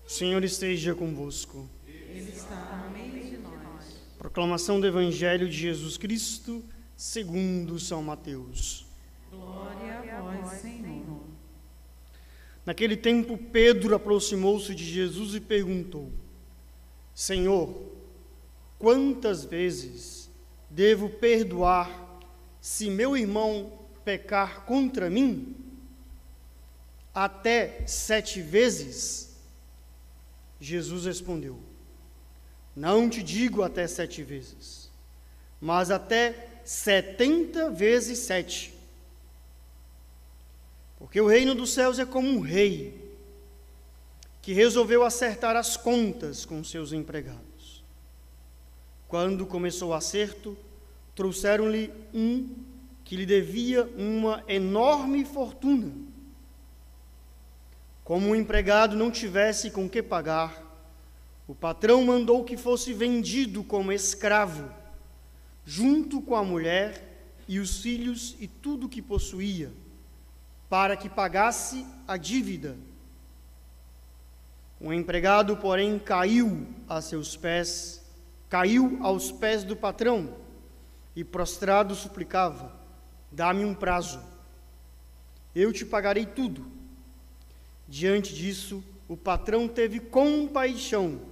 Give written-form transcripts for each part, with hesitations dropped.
O Senhor esteja convosco. Ele está no meio de nós. Proclamação do Evangelho de Jesus Cristo, segundo São Mateus. Glória a vós, Senhor. Naquele tempo, Pedro aproximou-se de Jesus e perguntou: Senhor, quantas vezes devo perdoar se meu irmão pecar contra mim? Até 7 vezes? Jesus respondeu: Não te digo até 7 vezes, mas até 70 vezes 7. Porque o reino dos céus é como um rei que resolveu acertar as contas com seus empregados. Quando começou o acerto, trouxeram-lhe um que lhe devia uma enorme fortuna. Como o empregado não tivesse com que pagar, o patrão mandou que fosse vendido como escravo, junto com a mulher e os filhos e tudo o que possuía, para que pagasse a dívida. O empregado, porém, caiu aos pés do patrão e, prostrado, suplicava: Dá-me um prazo, eu te pagarei tudo. Diante disso, o patrão teve compaixão,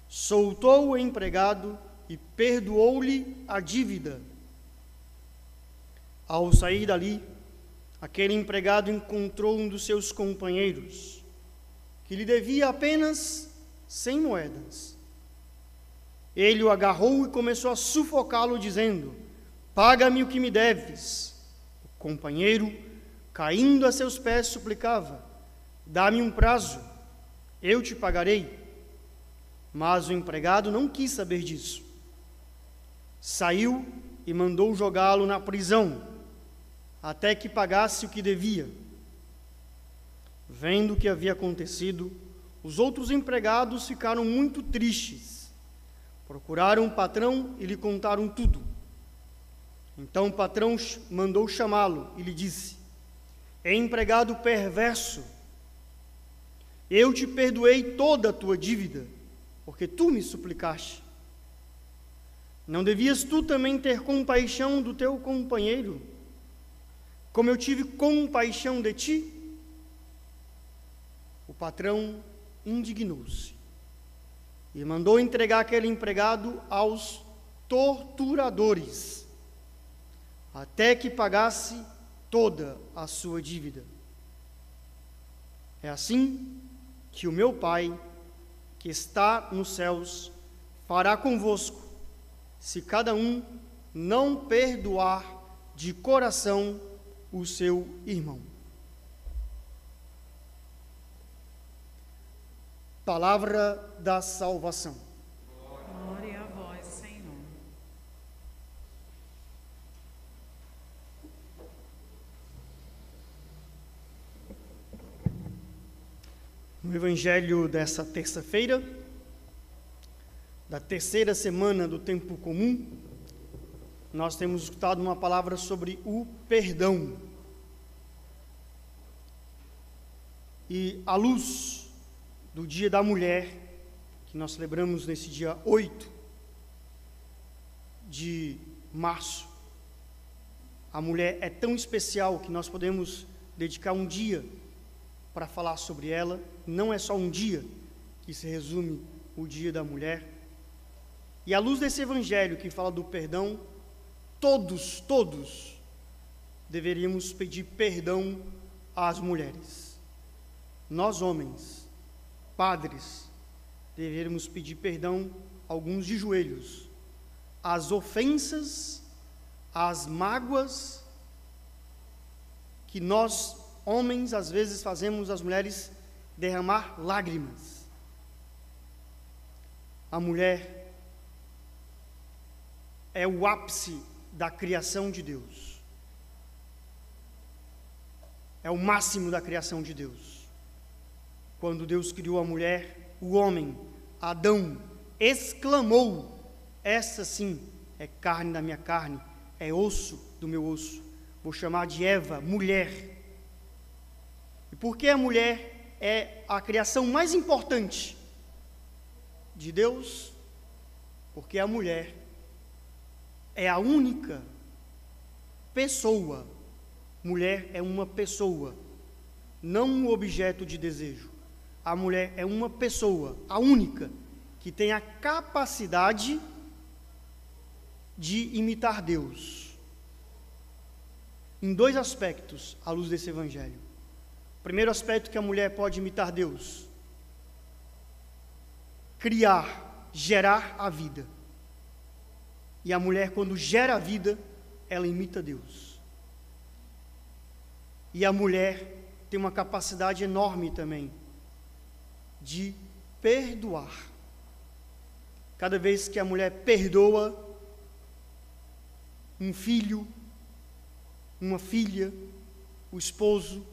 soltou o empregado e perdoou-lhe a dívida. Ao sair dali, aquele empregado encontrou um dos seus companheiros, que lhe devia apenas 100 moedas. Ele o agarrou e começou a sufocá-lo, dizendo: Paga-me o que me deves. O companheiro, caindo a seus pés, suplicava: Dá-me um prazo, eu te pagarei. Mas o empregado não quis saber disso. Saiu e mandou jogá-lo na prisão, até que pagasse o que devia. Vendo o que havia acontecido, os outros empregados ficaram muito tristes. Procuraram o patrão e lhe contaram tudo. Então o patrão mandou chamá-lo e lhe disse: Empregado perverso, eu te perdoei toda a tua dívida, porque tu me suplicaste. Não devias tu também ter compaixão do teu companheiro, como eu tive compaixão de ti? O patrão indignou-se e mandou entregar aquele empregado aos torturadores, até que pagasse toda a sua dívida. É assim que o meu Pai, que está nos céus, fará convosco, se cada um não perdoar de coração o seu irmão. Palavra da salvação. Glória a vós, Senhor. No Evangelho dessa terça-feira, da terceira semana do tempo comum, nós temos escutado uma palavra sobre o perdão. E à luz do Dia da Mulher, que nós celebramos nesse dia 8 de março, a mulher é tão especial que nós podemos dedicar um dia para falar sobre ela. Não é só um dia que se resume o Dia da Mulher. E à luz desse Evangelho que fala do perdão, todos deveríamos pedir perdão às mulheres. Nós, homens, padres, deveríamos pedir perdão, alguns de joelhos, às ofensas, às mágoas que nós, homens, às vezes fazemos as mulheres derramar lágrimas. A mulher é o ápice da criação de Deus. É o máximo da criação de Deus. Quando Deus criou a mulher, o homem, Adão, exclamou: essa sim é carne da minha carne, é osso do meu osso. Vou chamar de Eva, mulher. E por que a mulher é a criação mais importante de Deus, porque a mulher é a única pessoa. Mulher é uma pessoa, não um objeto de desejo. A mulher é uma pessoa, a única, que tem a capacidade de imitar Deus. Em dois aspectos, à luz desse evangelho. O primeiro aspecto que a mulher pode imitar Deus: criar, gerar a vida. E a mulher, quando gera a vida, ela imita Deus. E a mulher tem uma capacidade enorme também de perdoar. Cada vez que a mulher perdoa um filho, uma filha, o esposo,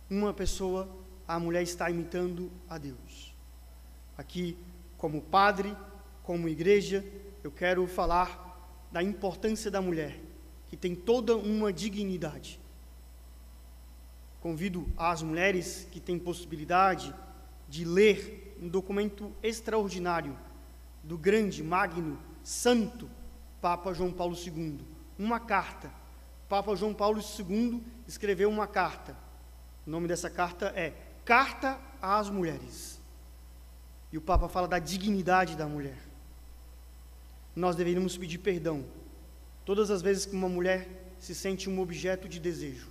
uma pessoa, a mulher está imitando a Deus. Aqui, como padre, como igreja, eu quero falar da importância da mulher, que tem toda uma dignidade. Convido as mulheres que têm possibilidade de ler um documento extraordinário do grande, magno, santo Papa João Paulo II. Uma carta. Papa João Paulo II escreveu uma carta. O nome dessa carta é Carta às Mulheres. E o Papa fala da dignidade da mulher. Nós deveríamos pedir perdão todas as vezes que uma mulher se sente um objeto de desejo,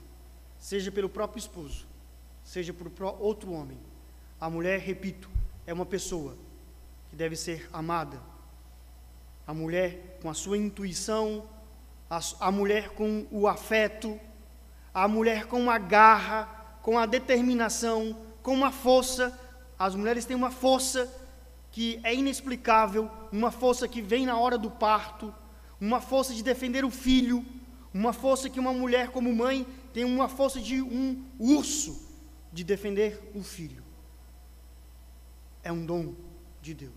seja pelo próprio esposo, seja por outro homem. A mulher, repito, é uma pessoa que deve ser amada. A mulher com a sua intuição, a mulher com o afeto, a mulher com a garra, com a determinação, com uma força. As mulheres têm uma força que é inexplicável, uma força que vem na hora do parto, uma força de defender o filho, uma força que uma mulher como mãe tem uma força de um urso de defender o filho. É um dom de Deus.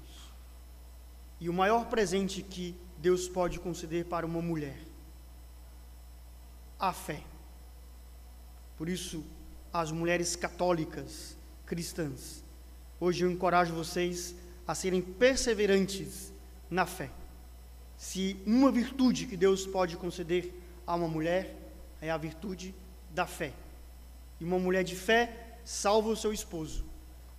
E o maior presente que Deus pode conceder para uma mulher: a fé. Por isso, as mulheres católicas, cristãs, hoje eu encorajo vocês a serem perseverantes na fé. Se uma virtude que Deus pode conceder a uma mulher, é a virtude da fé. E uma mulher de fé salva o seu esposo.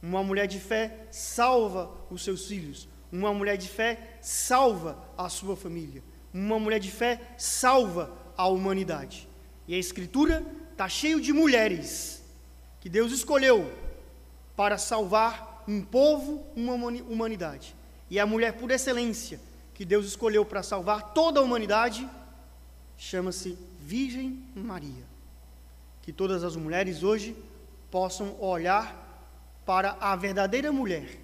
Uma mulher de fé salva os seus filhos. Uma mulher de fé salva a sua família. Uma mulher de fé salva a humanidade. E a Escritura está cheio de mulheres que Deus escolheu para salvar um povo, uma humanidade. E a mulher por excelência que Deus escolheu para salvar toda a humanidade chama-se Virgem Maria. Que todas as mulheres hoje possam olhar para a verdadeira mulher.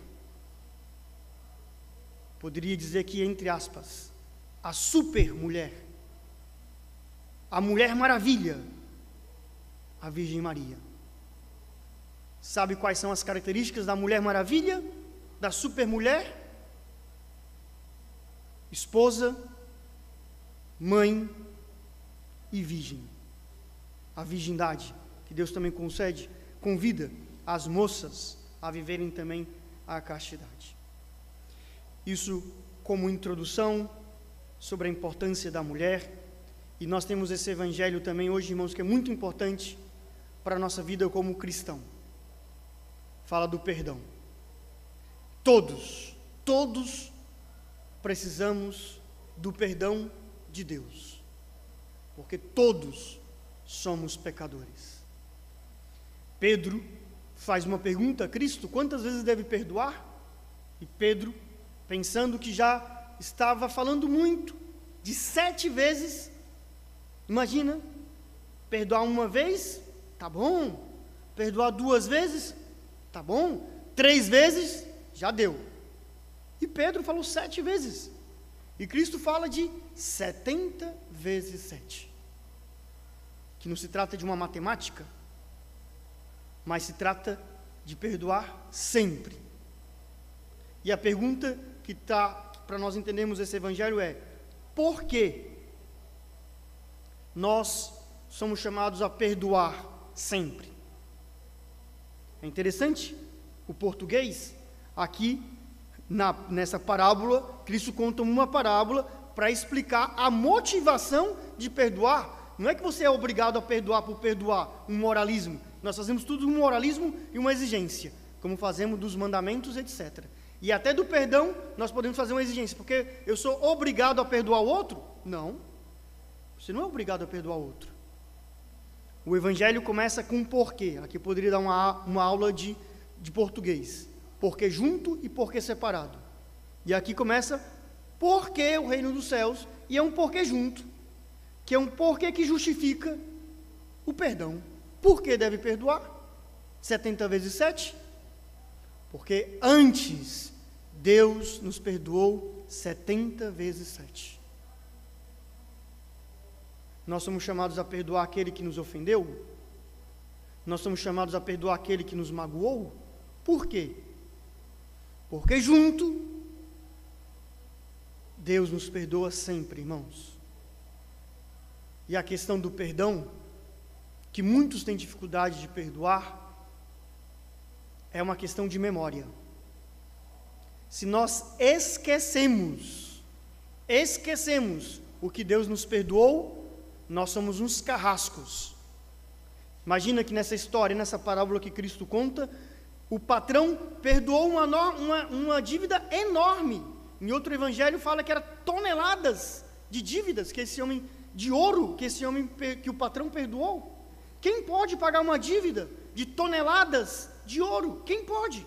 Poderia dizer que, entre aspas, a super mulher, a Mulher Maravilha, a Virgem Maria. Sabe quais são as características da Mulher Maravilha, da super mulher? Esposa, mãe e virgem. A virgindade, que Deus também concede, convida as moças a viverem também a castidade. Isso como introdução sobre a importância da mulher. E nós temos esse evangelho também hoje, irmãos, que é muito importante para a nossa vida como cristão. Fala do perdão. Todos precisamos do perdão de Deus, porque todos somos pecadores. Pedro faz uma pergunta a Cristo: quantas vezes deve perdoar? E Pedro, pensando que já estava falando muito, de 7 vezes, imagina, perdoar uma vez, tá bom, perdoar 2 vezes, tá bom, 3 vezes, já deu. E Pedro falou 7 vezes, e Cristo fala de 70 vezes 7, que não se trata de uma matemática, mas se trata de perdoar sempre. E a pergunta que está para nós entendermos esse evangelho é: por que nós somos chamados a perdoar sempre? É interessante, o português, aqui nessa parábola, Cristo conta uma parábola para explicar a motivação de perdoar. Não é que você é obrigado a perdoar por perdoar, um moralismo. Nós fazemos tudo um moralismo e uma exigência, como fazemos dos mandamentos, etc. E até do perdão, nós podemos fazer uma exigência, porque eu sou obrigado a perdoar o outro? Não, você não é obrigado a perdoar o outro. O Evangelho começa com um porquê. Aqui eu poderia dar uma aula de português. Porquê junto e porquê separado. E aqui começa porquê o reino dos céus, e é um porquê junto, que é um porquê que justifica o perdão. Por que deve perdoar? 70 vezes 7? Porque antes Deus nos perdoou 70 vezes 7. Nós somos chamados a perdoar aquele que nos ofendeu? Nós somos chamados a perdoar aquele que nos magoou? Por quê? Porque junto, Deus nos perdoa sempre, irmãos. E a questão do perdão, que muitos têm dificuldade de perdoar, é uma questão de memória. Se nós esquecemos o que Deus nos perdoou, nós somos uns carrascos. Imagina que nessa história, nessa parábola que Cristo conta, o patrão perdoou uma dívida enorme. Em outro evangelho fala que era toneladas de dívidas que esse homem, de ouro, que o patrão perdoou. Quem pode pagar uma dívida de toneladas de ouro? Quem pode?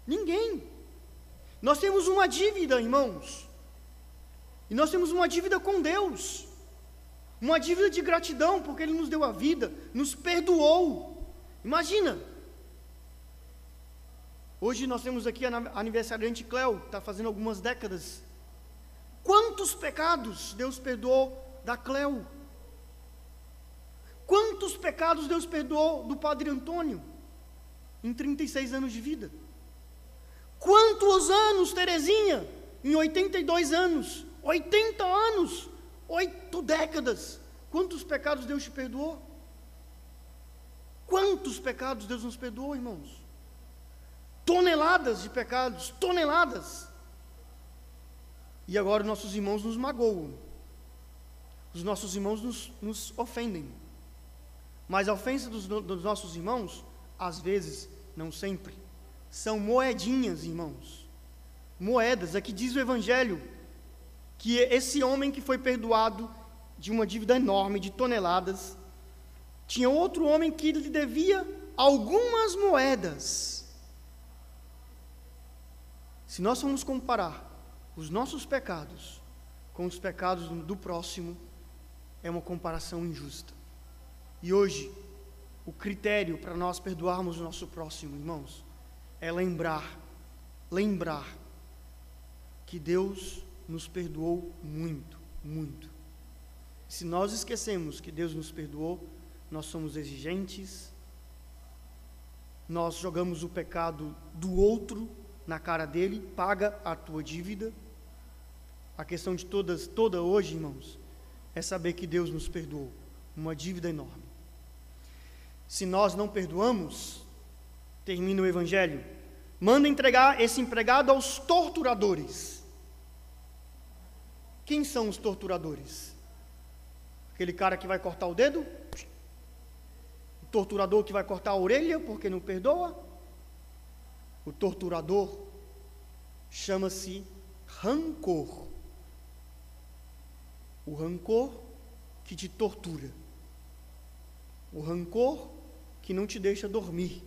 Ninguém. Nós temos uma dívida, irmãos. E nós temos uma dívida com Deus. Uma dívida de gratidão, porque Ele nos deu a vida, nos perdoou. Imagina. Hoje nós temos aqui a aniversariante Cleo, está fazendo algumas décadas. Quantos pecados Deus perdoou da Cleo? Quantos pecados Deus perdoou do Padre Antônio, em 36 anos de vida? Quantos anos, Terezinha, em 82 anos, 80 anos, 8 décadas, quantos pecados Deus te perdoou? Quantos pecados Deus nos perdoou, irmãos? Toneladas de pecados, toneladas. E agora nossos irmãos nos magoam. Os nossos irmãos nos ofendem. Mas a ofensa dos nossos irmãos, às vezes, não sempre, são moedinhas, irmãos. Moedas. Aqui diz o Evangelho que esse homem que foi perdoado de uma dívida enorme, de toneladas, tinha outro homem que lhe devia algumas moedas. Se nós formos comparar os nossos pecados com os pecados do próximo, é uma comparação injusta. E hoje, o critério para nós perdoarmos o nosso próximo, irmãos, é lembrar que Deus nos perdoou muito, muito. Se nós esquecemos que Deus nos perdoou, nós somos exigentes, nós jogamos o pecado do outro na cara dele, paga a tua dívida. A questão de toda hoje, irmãos, é saber que Deus nos perdoou, uma dívida enorme. Se nós não perdoamos, termina o Evangelho, manda entregar esse empregado aos torturadores. Quem são os torturadores? Aquele cara que vai cortar o dedo? O torturador que vai cortar a orelha porque não perdoa? O torturador chama-se rancor. O rancor que te tortura. O rancor que não te deixa dormir.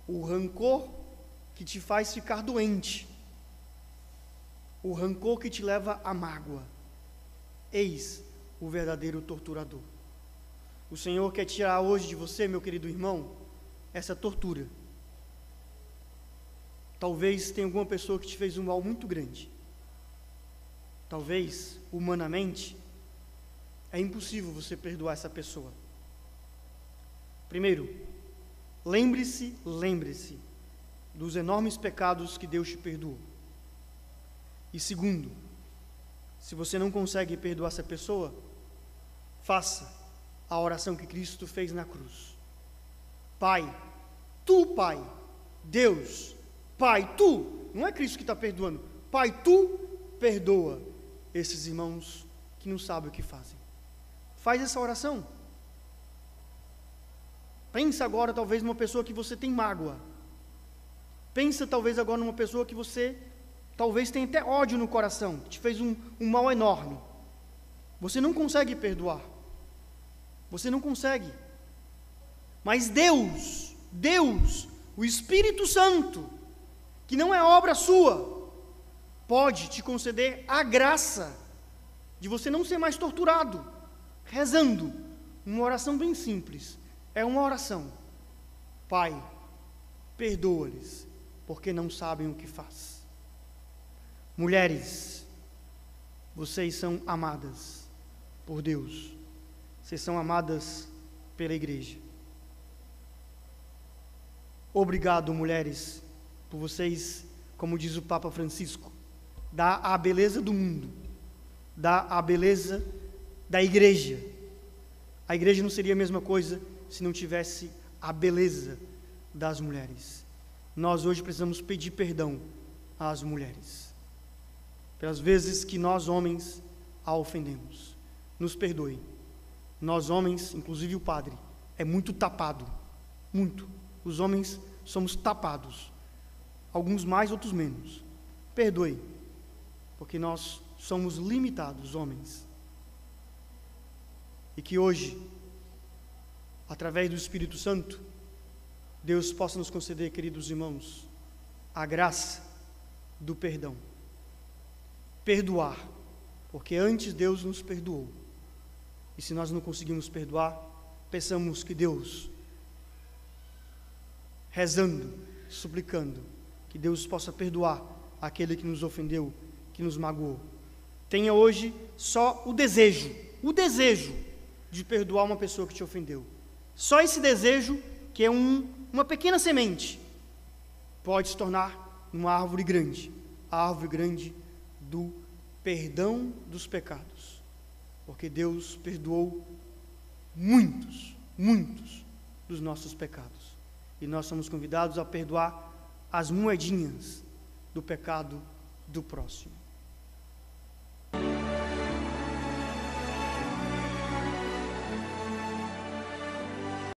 O rancor que te faz ficar doente. O rancor que te lva à mágoa. Eis o verdadeiro torturador. O Senhor quer tirar hoje de você, meu querido irmão, essa tortura. Talvez tenha alguma pessoa que te fez um mal muito grande. Talvez, humanamente, é impossível você perdoar essa pessoa. Primeiro, lembre-se dos enormes pecados que Deus te perdoou. E segundo, se você não consegue perdoar essa pessoa, faça a oração que Cristo fez na cruz. Pai, Tu, Pai, Deus, Pai, Tu, não é Cristo que está perdoando, Pai, Tu perdoa esses irmãos que não sabem o que fazem. Faz essa oração. Pensa agora talvez numa pessoa que você tem mágoa. Pensa talvez agora numa pessoa que você talvez tenha até ódio no coração, que te fez um mal enorme. Você não consegue perdoar. Você não consegue. Mas Deus, o Espírito Santo, que não é obra sua, pode te conceder a graça de você não ser mais torturado, rezando uma oração bem simples. É uma oração: Pai, perdoa-lhes, porque não sabem o que faz. Mulheres, vocês são amadas por Deus, vocês são amadas pela igreja. Obrigado, mulheres, por vocês, como diz o Papa Francisco, dar a beleza do mundo, dar a beleza da igreja. A igreja não seria a mesma coisa se não tivesse a beleza das mulheres. Nós hoje precisamos pedir perdão às mulheres, pelas vezes que nós homens a ofendemos. Nos perdoe. Nós homens, inclusive o padre, é muito tapado, muito. Os homens somos tapados, alguns mais, outros menos. Perdoe, porque nós somos limitados, homens. E que hoje, através do Espírito Santo, Deus possa nos conceder, queridos irmãos, a graça do perdão. Perdoar, porque antes Deus nos perdoou. E se nós não conseguimos perdoar, peçamos que Deus, rezando, suplicando, que Deus possa perdoar aquele que nos ofendeu, que nos magoou. Tenha hoje só o desejo de perdoar uma pessoa que te ofendeu. Só esse desejo, que é uma pequena semente, pode se tornar uma árvore grande, a árvore grande do perdão dos pecados, porque Deus perdoou muitos dos nossos pecados, e nós somos convidados a perdoar as moedinhas do pecado do próximo.